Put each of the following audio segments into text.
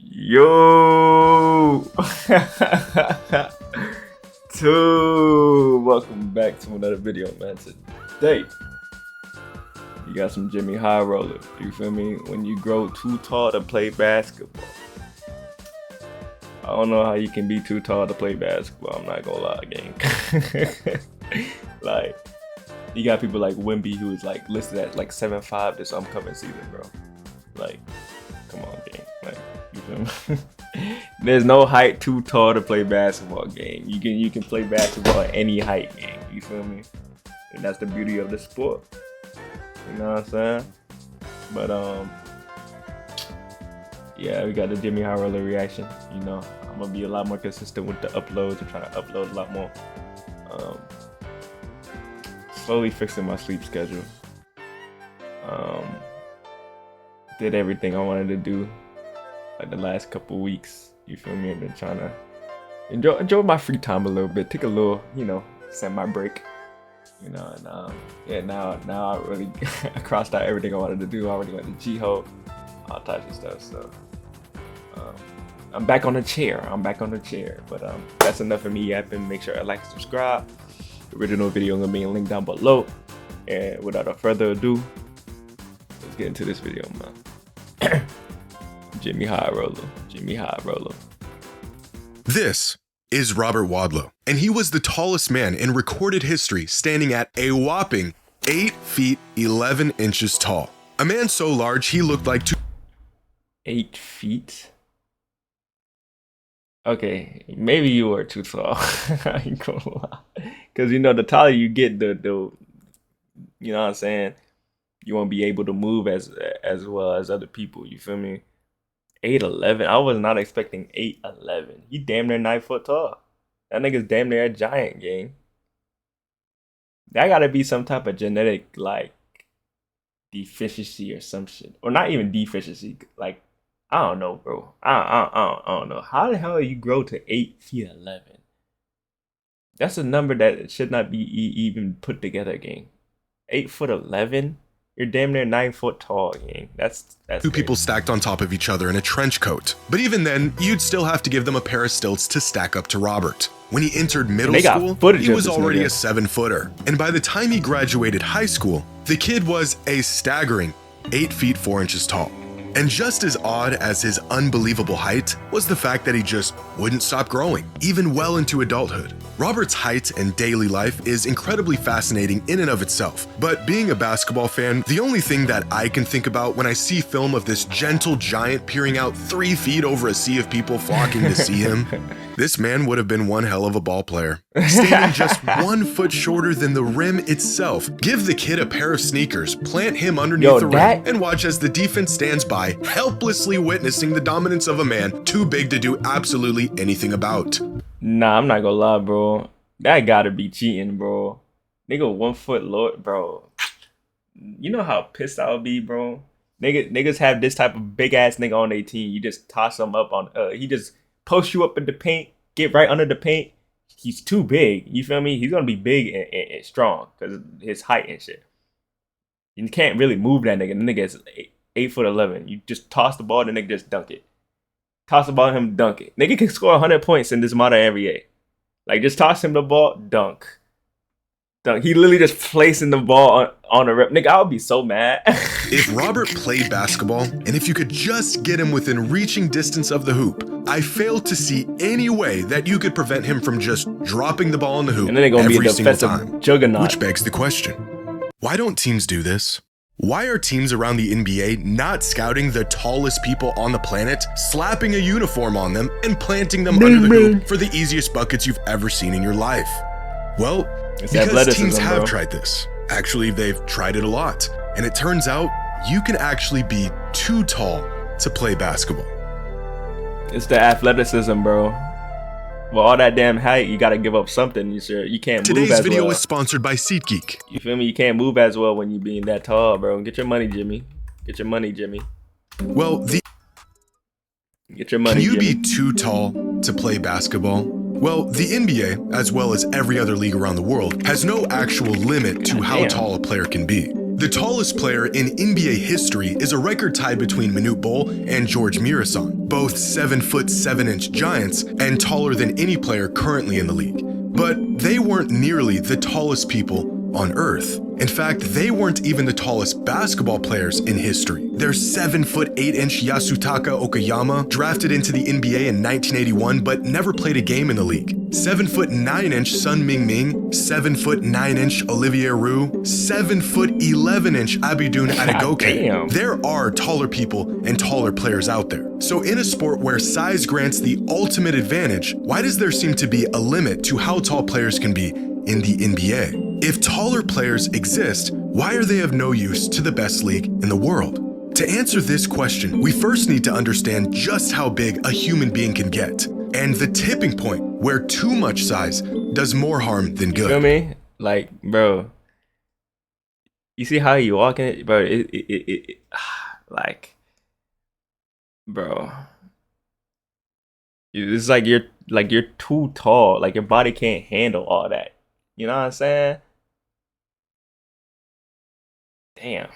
Yo! Welcome back to another video, man. Today, you got some JxmyHighroller. You feel me? When you grow too tall to play basketball. I don't know how you can be too tall to play basketball. I'm not gonna lie, gang. Like, you got people like Wimby who is like listed at like 7'5" this upcoming season, bro. Like, come on, gang. Like, you feel me? There's no height too tall to play basketball, gang. You can play basketball at any height, gang. You feel me? And that's the beauty of the sport. You know what I'm saying? But yeah, we got the JxmyHighroller reaction. You know, I'm gonna be a lot more consistent with the uploads. I'm trying to upload a lot more. Slowly fixing my sleep schedule. Did everything I wanted to do like the last couple weeks. You feel me? I've been trying to enjoy my free time a little bit. Take a little, you know, semi break. You know, and yeah, now I really I crossed out everything I wanted to do. I already went to Jho, all types of stuff. So I'm back on the chair. But that's enough for me. Make sure I like and subscribe. The original video gonna be linked down below. And without further ado, let's get into this video, man. JxmyHighroller. This is Robert Wadlow, and he was the tallest man in recorded history, standing at a whopping 8 feet 11 inches tall. A man so large he looked like 8 feet? Okay, maybe you were too tall. I ain't gonna lie. Cause you know, the taller you get, the you know what I'm saying, you won't be able to move as well as other people. You feel me? 8'11". I was not expecting 8'11". He damn near 9 foot tall. That nigga's damn near a giant, gang. That gotta be some type of genetic like deficiency or some shit, or not even deficiency. Like, I don't know, bro. I don't know. How the hell you grow to 8 feet 11? That's a number that should not be even put together, gang. 8'11". You're damn near 9 foot tall, gang. That's two people stacked on top of each other in a trench coat. But even then, you'd still have to give them a pair of stilts to stack up to Robert. When he entered middle school, he was already a 7-footer. And by the time he graduated high school, the kid was a staggering 8 feet 4 inches tall. And just as odd as his unbelievable height was the fact that he just wouldn't stop growing, even well into adulthood. Robert's height and daily life is incredibly fascinating in and of itself, but being a basketball fan, the only thing that I can think about when I see film of this gentle giant peering out 3 feet over a sea of people flocking to see him, this man would have been one hell of a ball player. Standing just 1 foot shorter than the rim itself, give the kid a pair of sneakers, plant him underneath the rim, and watch as the defense stands by, helplessly witnessing the dominance of a man too big to do absolutely anything about. Nah, I'm not gonna lie, bro. That gotta be cheating, bro. Nigga 1 foot lower, bro. You know how pissed I would be, bro? Niggas have this type of big ass nigga on their team. You just toss him up on, he just post you up in the paint, get right under the paint. He's too big. You feel me? He's gonna be big and strong because of his height and shit. You can't really move that nigga. The nigga is 8 foot 11. You just toss the ball, the nigga just dunk it. Toss the ball, him dunk it. Nigga can score 100 points in this modern NBA. Like, just toss him the ball, dunk. He literally just placing the ball on the rim. Nigga, I would be so mad. If Robert played basketball, and if you could just get him within reaching distance of the hoop, I fail to see any way that you could prevent him from just dropping the ball in the hoop and then they're gonna every be a single defensive time. juggernaut. Which begs the question, why don't teams do this? Why are teams around the NBA not scouting the tallest people on the planet, slapping a uniform on them, and planting them under the hoop for the easiest buckets you've ever seen in your life? Well, it's because teams have bro. tried this. Actually, they've tried it a lot. And it turns out you can actually be too tall to play basketball. It's the athleticism, bro. Well, all that damn height, you gotta give up something. You can't move as well. Today's video is sponsored by SeatGeek. You feel me? You can't move as well when you being that tall, bro. Get your money, Jimmy. Get your money, Jimmy. Well, get your money, Can you Jimmy. be too tall to play basketball? Well, the NBA, as well as every other league around the world, has no actual limit to how tall a player can be. The tallest player in NBA history is a record tied between Manute Bol and George Mirasan, both 7'7" giants and taller than any player currently in the league. But they weren't nearly the tallest people on Earth. In fact, they weren't even the tallest basketball players in history. There's 7'8" Yasutaka Okayama, drafted into the NBA in 1981 but never played a game in the league. 7'9" Sun Mingming, 7'9" Olivier Roux, 7'11" Abidun Adegoke. There are taller people and taller players out there. So in a sport where size grants the ultimate advantage, why does there seem to be a limit to how tall players can be in the NBA? If taller players exist, why are they of no use to the best league in the world? To answer this question, we first need to understand just how big a human being can get, and the tipping point where too much size does more harm than good. You feel me? Like, bro, you see how you walking it, bro? Like, bro, it's like you're too tall. Like your body can't handle all that. You know what I'm saying? Damn.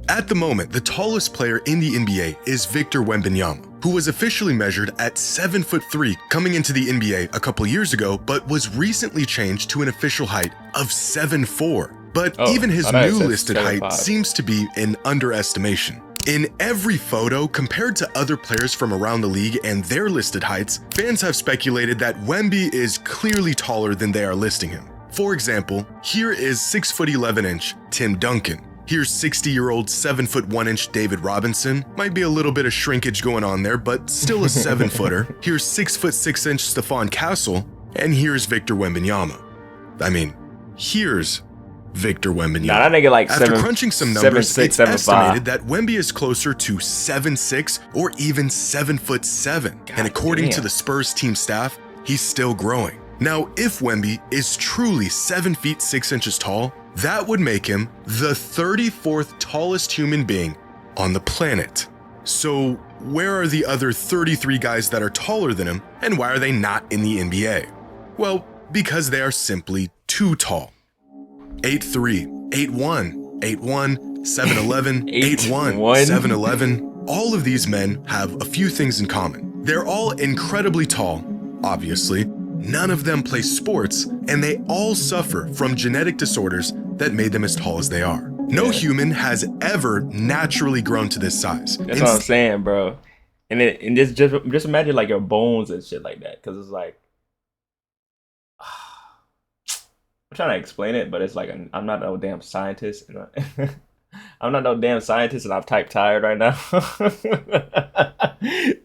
At the moment, the tallest player in the NBA is Victor Wembanyama, who was officially measured at 7'3" coming into the NBA a couple years ago, but was recently changed to an official height of 7'4". But even his new listed height seems to be an underestimation. In every photo, compared to other players from around the league and their listed heights, fans have speculated that Wemby is clearly taller than they are listing him. For example, here is 6'11" Tim Duncan. Here's 60-year-old 7'1" David Robinson. Might be a little bit of shrinkage going on there, but still a 7-footer. Here's 6'6" Stephon Castle, and here's Victor Wembanyama. I mean, here's Victor Wembanyama. Nah, that nigga like After crunching some numbers, it's estimated that Wemby is closer to 7'6" or even 7'7". And according to the Spurs team staff, he's still growing. Now, if Wemby is truly 7 feet 6 inches tall, that would make him the 34th tallest human being on the planet. So where are the other 33 guys that are taller than him, and why are they not in the NBA? Well, because they are simply too tall. 8'3", 8'1", 8'1", 7'11", 8'1", 7'11". All of these men have a few things in common. They're all incredibly tall, obviously. None of them play sports, and they all suffer from genetic disorders that made them as tall as they are. No human has ever naturally grown to this size. That's what I'm saying, bro. And just imagine like your bones and shit like that, because it's like, I'm trying to explain it, but it's like I'm not no damn scientist. I'm not no damn scientist, and I'm type tired right now.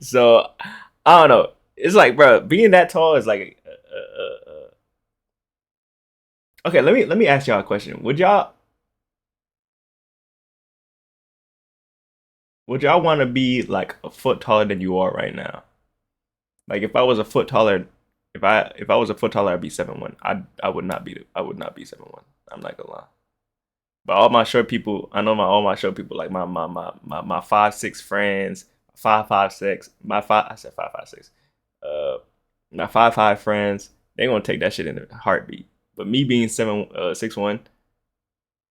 So I don't know. It's like, bro, being that tall is like, okay. Let me ask y'all a question. Would y'all want to be like a foot taller than you are right now? Like if I was a foot taller, if I was a foot taller, I'd be 7'1". I would not be 7'1". I'm not gonna lie. But all my short people, I know all my short people, like my 5'6" friends, 5'6", I said 5'6". My 5'5" friends, they gonna take that shit in a heartbeat. But me being 6'1",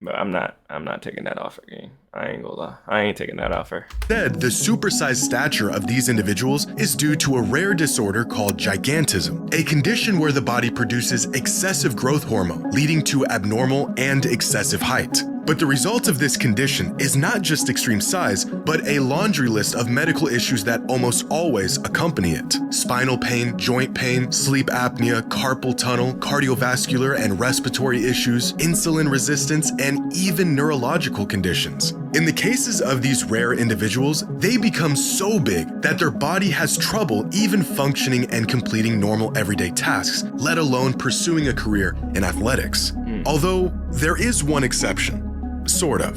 but I'm not taking that offer, gang. I ain't gonna lie. I ain't taking that offer. Instead, the supersized stature of these individuals is due to a rare disorder called gigantism, a condition where the body produces excessive growth hormone, leading to abnormal and excessive height. But the result of this condition is not just extreme size, but a laundry list of medical issues that almost always accompany it. Spinal pain, joint pain, sleep apnea, carpal tunnel, cardiovascular and respiratory issues, insulin resistance, and even neurological conditions. In the cases of these rare individuals, they become so big that their body has trouble even functioning and completing normal everyday tasks, let alone pursuing a career in athletics. Although there is one exception. Sort of.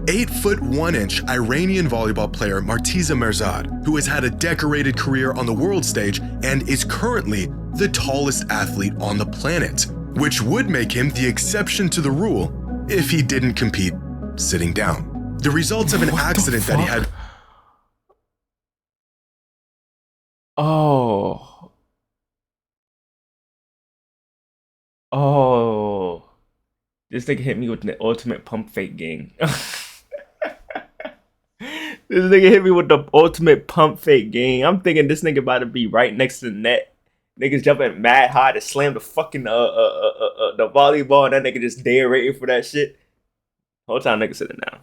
8'1" Iranian volleyball player Martiza Merzad, who has had a decorated career on the world stage and is currently the tallest athlete on the planet, which would make him the exception to the rule if he didn't compete sitting down. The results of an accident that he had. Oh. This nigga hit me with the ultimate pump fake gang. This nigga hit me with the ultimate pump fake gang. I'm thinking this nigga about to be right next to the net. Niggas jumping mad high to slam the fucking the volleyball, and that nigga just dead waiting for that shit. Whole time nigga sitting down.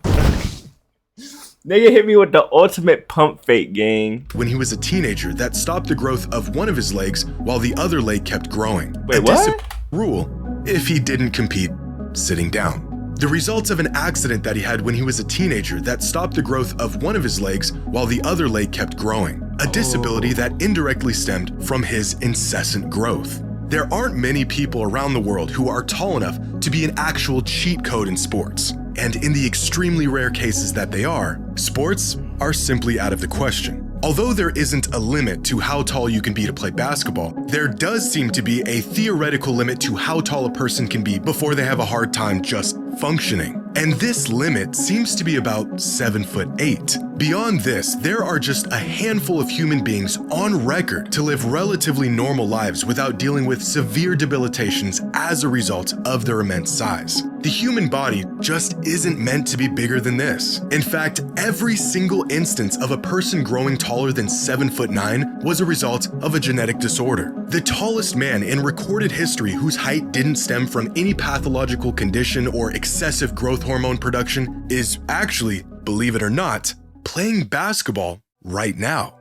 Nigga hit me with the ultimate pump fake gang. When he was a teenager, that stopped the growth of one of his legs while the other leg kept growing. Wait, what? Rule if he didn't compete sitting down. The results of an accident that he had when he was a teenager that stopped the growth of one of his legs while the other leg kept growing. A disability that indirectly stemmed from his incessant growth. There aren't many people around the world who are tall enough to be an actual cheat code in sports. And in the extremely rare cases that they are, sports are simply out of the question. Although there isn't a limit to how tall you can be to play basketball, there does seem to be a theoretical limit to how tall a person can be before they have a hard time just functioning. And this limit seems to be about 7'8". Beyond this, there are just a handful of human beings on record to live relatively normal lives without dealing with severe debilitations as a result of their immense size. The human body just isn't meant to be bigger than this. In fact, every single instance of a person growing taller than 7'9" was a result of a genetic disorder. The tallest man in recorded history whose height didn't stem from any pathological condition or excessive growth hormone production is actually, believe it or not, playing basketball right now.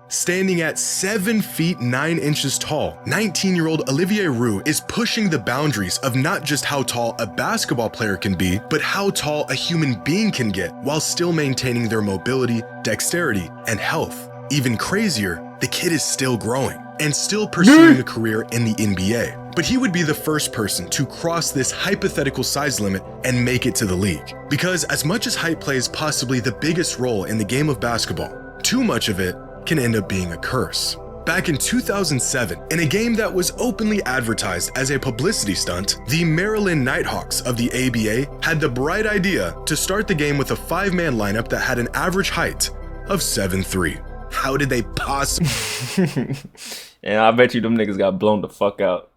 Standing at 7 feet 9 inches tall, 19-year-old Olivier Roux is pushing the boundaries of not just how tall a basketball player can be, but how tall a human being can get while still maintaining their mobility, dexterity, and health. Even crazier, the kid is still growing and still pursuing a career in the NBA. But he would be the first person to cross this hypothetical size limit and make it to the league. Because as much as height plays possibly the biggest role in the game of basketball, too much of it can end up being a curse. Back in 2007, in a game that was openly advertised as a publicity stunt, the Maryland Nighthawks of the ABA had the bright idea to start the game with a 5-man lineup that had an average height of 7'3". How did they possibly And I bet you them niggas got blown the fuck out.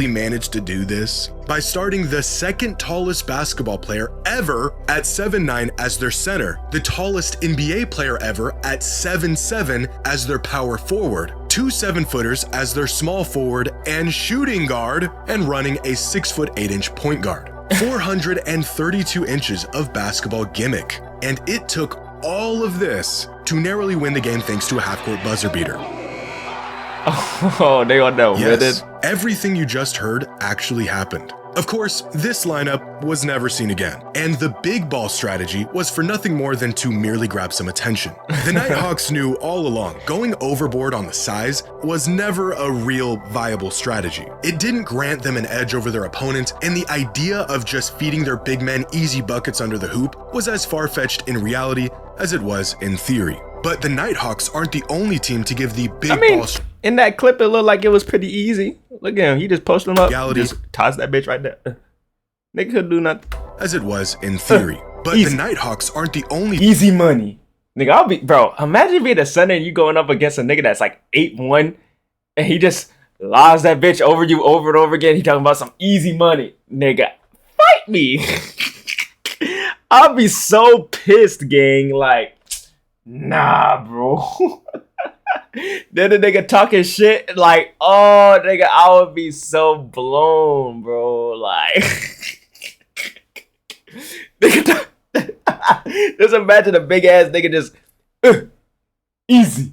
managed to do this? By starting the second tallest basketball player ever at 7'9" as their center, the tallest NBA player ever at 7'7" as their power forward, 2 7-footers as their small forward and shooting guard, and running a 6'8" point guard. 432 inches of basketball gimmick. And it took all of this to narrowly win the game thanks to a half-court buzzer beater. Oh, they on that with Yes, it. everything you just heard actually happened. Of course, this lineup was never seen again, and the big ball strategy was for nothing more than to merely grab some attention. The Nighthawks knew all along going overboard on the size was never a real viable strategy. It didn't grant them an edge over their opponent, and the idea of just feeding their big men easy buckets under the hoop was as far-fetched in reality as it was in theory. But the Nighthawks aren't the only team to give the big ball in that clip, it looked like it was pretty easy. Look at him. He just posted him up. Reality. Just toss that bitch right there. Nigga could do nothing. as it was in theory. But easy. the Nighthawks aren't the only easy money. Nigga, I'll be, bro, imagine being a center and you going up against a nigga that's like 8'1", and he just lies that bitch over you over and over again. He talking about some easy money. Nigga, fight me. I'll be so pissed, gang. Like, nah, bro. Then the nigga talking shit, like, oh, nigga, I would be so blown, bro. Like, nigga, just imagine a big ass nigga just, easy,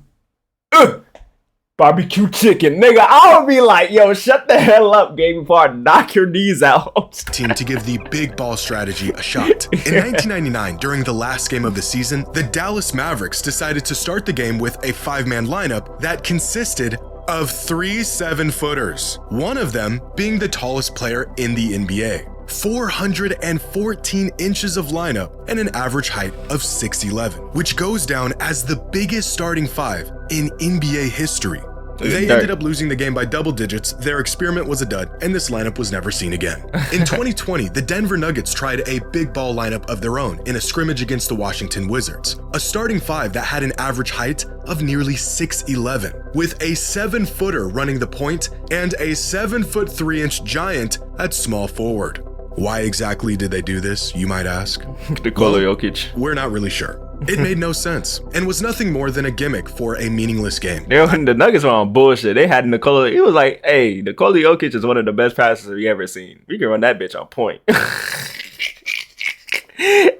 barbecue chicken, nigga. I would be like, yo, shut the hell up, gang, before I knock your knees out. Team to give the big ball strategy a shot. In 1999, during the last game of the season, the Dallas Mavericks decided to start the game with a 5-man lineup that consisted of 3 7-footers, one of them being the tallest player in the NBA. 414 inches of lineup and an average height of 6'11", which goes down as the biggest starting 5 in NBA history. They ended up losing the game by double digits, their experiment was a dud, and this lineup was never seen again. In 2020, the Denver Nuggets tried a big ball lineup of their own in a scrimmage against the Washington Wizards, a starting 5 that had an average height of nearly 6'11", with a 7-footer running the point and a 7'3" giant at small forward. Why exactly did they do this, you might ask? Nikola Jokic. We're not really sure. It made no sense and was nothing more than a gimmick for a meaningless game. The Nuggets were on bullshit. They had Nikola. He was like, hey, Nikola Jokic is one of the best passers we ever seen. We can run that bitch on point.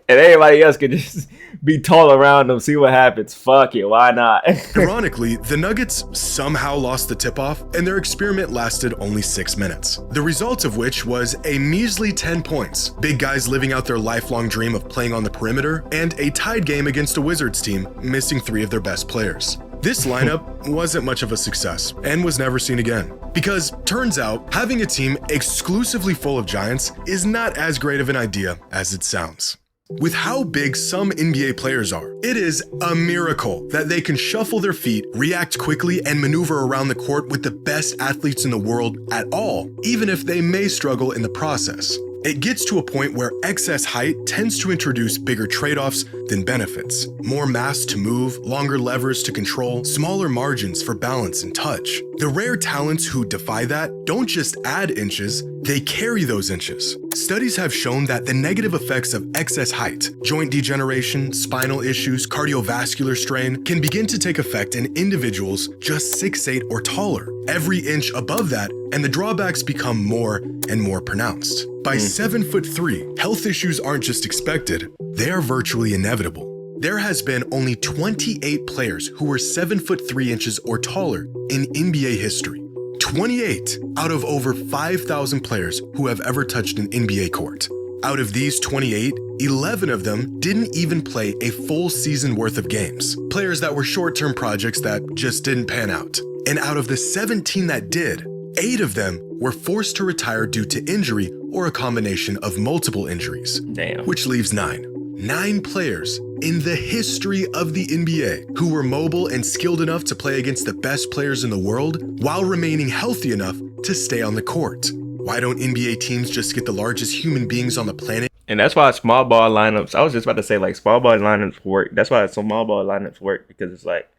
And everybody else could just be tall around them, see what happens. Fuck it, why not? Ironically, the Nuggets somehow lost the tip-off, and their experiment lasted only 6 minutes. The result of which was a measly 10 points, big guys living out their lifelong dream of playing on the perimeter, and a tied game against a Wizards team, missing 3 of their best players. This lineup wasn't much of a success and was never seen again. Because turns out, having a team exclusively full of giants is not as great of an idea as it sounds. With how big some NBA players are, it is a miracle that they can shuffle their feet, react quickly, and maneuver around the court with the best athletes in the world at all, even if they may struggle in the process. It gets to a point where excess height tends to introduce bigger trade-offs than benefits. More mass to move, longer levers to control, smaller margins for balance and touch. The rare talents who defy that don't just add inches, they carry those inches. Studies have shown that the negative effects of excess height, joint degeneration, spinal issues, cardiovascular strain, can begin to take effect in individuals just 6'8" or taller. Every inch above that, and the drawbacks become more and more pronounced. By 7'3", health issues aren't just expected, they are virtually inevitable. There has been only 28 players who were 7'3" inches or taller in NBA history. 28 out of over 5,000 players who have ever touched an NBA court. Out of these 28, 11 of them didn't even play a full season worth of games. Players that were short-term projects that just didn't pan out. And out of the 17 that did, 8 of them were forced to retire due to injury or a combination of multiple injuries. Damn. Which leaves 9. 9 players in the history of the NBA who were mobile and skilled enough to play against the best players in the world while remaining healthy enough to stay on the court. Why don't NBA teams just get the largest human beings on the planet? And that's why small ball lineups, I was just about to say, like, small ball lineups work. That's why small ball lineups work, because it's like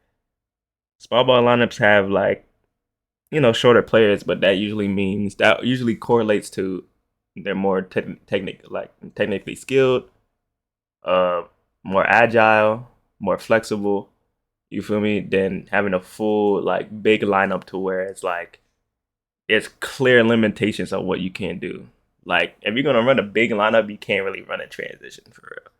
small ball lineups have, like, you know, shorter players, but that usually correlates to they're more technically skilled, more agile, more flexible, you feel me, than having a full, like, big lineup to where it's like it's clear limitations of what you can do. Like, if you're gonna run a big lineup, you can't really run a transition for real.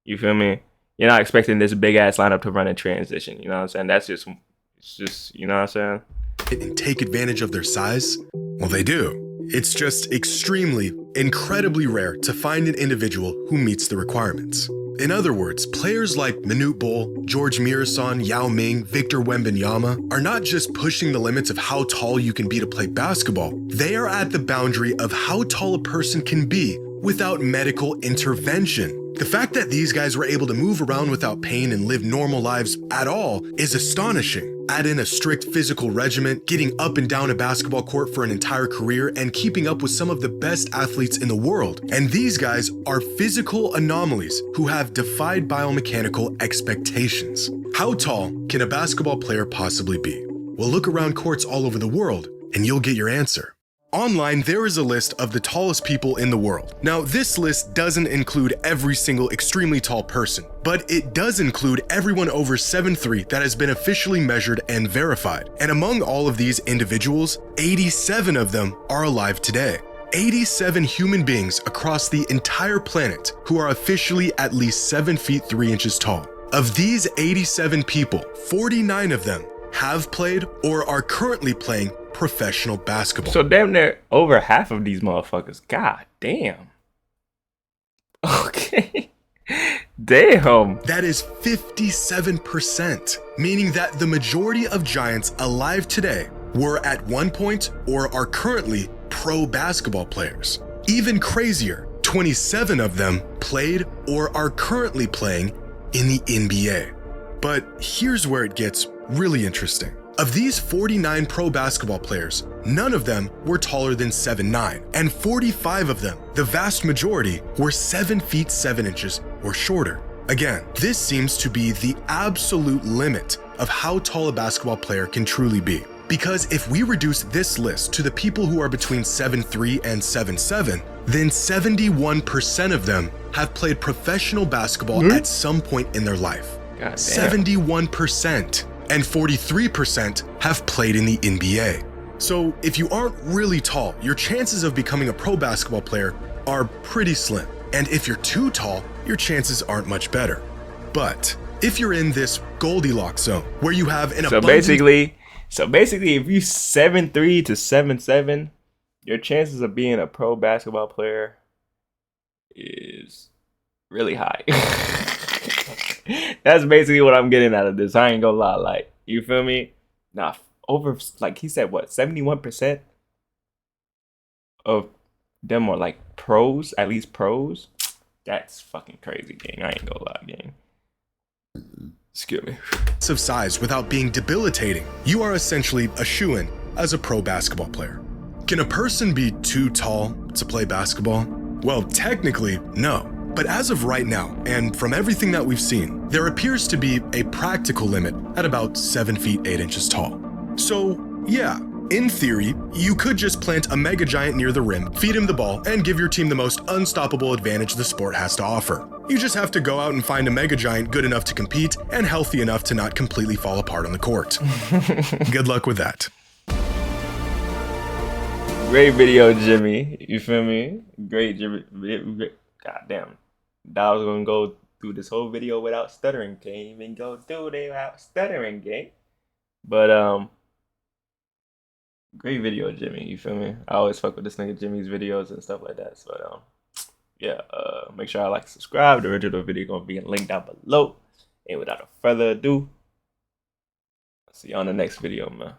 You feel me? You're not expecting this big ass lineup to run a transition. You know what I'm saying? It's just, you know what I'm saying? And take advantage of their size? Well, they do. It's just incredibly rare to find an individual who meets the requirements. In other words, players like Manute Bol, George Mirasan, Yao Ming, Victor Wembanyama are not just pushing the limits of how tall you can be to play basketball. They are at the boundary of how tall a person can be without medical intervention. The fact that these guys were able to move around without pain and live normal lives at all is astonishing. Add in a strict physical regimen, getting up and down a basketball court for an entire career, and keeping up with some of the best athletes in the world. And these guys are physical anomalies who have defied biomechanical expectations. How tall can a basketball player possibly be? Well, look around courts all over the world, and you'll get your answer. Online, there is a list of the tallest people in the world. Now, this list doesn't include every single extremely tall person, but it does include everyone over 7'3" that has been officially measured and verified. And among all of these individuals, 87 of them are alive today. 87 human beings across the entire planet who are officially at least 7 feet 3 inches tall. Of these 87 people, 49 of them have played or are currently playing professional basketball. So damn near over half of these motherfuckers. God damn. Okay. Damn. That is 57%, meaning that the majority of giants alive today were at one point or are currently pro basketball players. Even crazier, 27 of them played or are currently playing in the NBA. But here's where it gets really interesting. Of these 49 pro basketball players, none of them were taller than 7'9", and 45 of them, the vast majority, were 7 feet 7 inches or shorter. Again, this seems to be the absolute limit of how tall a basketball player can truly be. Because if we reduce this list to the people who are between 7'3" and 7'7", then 71% of them have played professional basketball at some point in their life. 71%. And 43% have played in the NBA. So if you aren't really tall, your chances of becoming a pro basketball player are pretty slim. And if you're too tall, your chances aren't much better. But if you're in this Goldilocks zone where you have an abundant... So basically, if you 7'3" to 7'7", your chances of being a pro basketball player is really high. That's basically what I'm getting out of this. I ain't gonna lie. Like, you feel me? Nah, over, like he said, what, 71% of them are like pros, at least pros? That's fucking crazy, gang. I ain't gonna lie, gang. Excuse me. Of size without being debilitating, you are essentially a shoo-in as a pro basketball player. Can a person be too tall to play basketball? Well, technically, no. But as of right now, and from everything that we've seen, there appears to be a practical limit at about 7 feet 8 inches tall. So, yeah, in theory, you could just plant a mega giant near the rim, feed him the ball, and give your team the most unstoppable advantage the sport has to offer. You just have to go out and find a mega giant good enough to compete and healthy enough to not completely fall apart on the court. Good luck with that. Great video, Jimmy. You feel me? Great, Jimmy. God damn. I was gonna go through this whole video without stuttering. Can't even go through it without stuttering, gang. But great video, Jimmy. You feel me? I always fuck with this nigga Jimmy's videos and stuff like that. So yeah. Make sure I like, subscribe. The original video gonna be linked down below. And without further ado, I'll see you on the next video, man.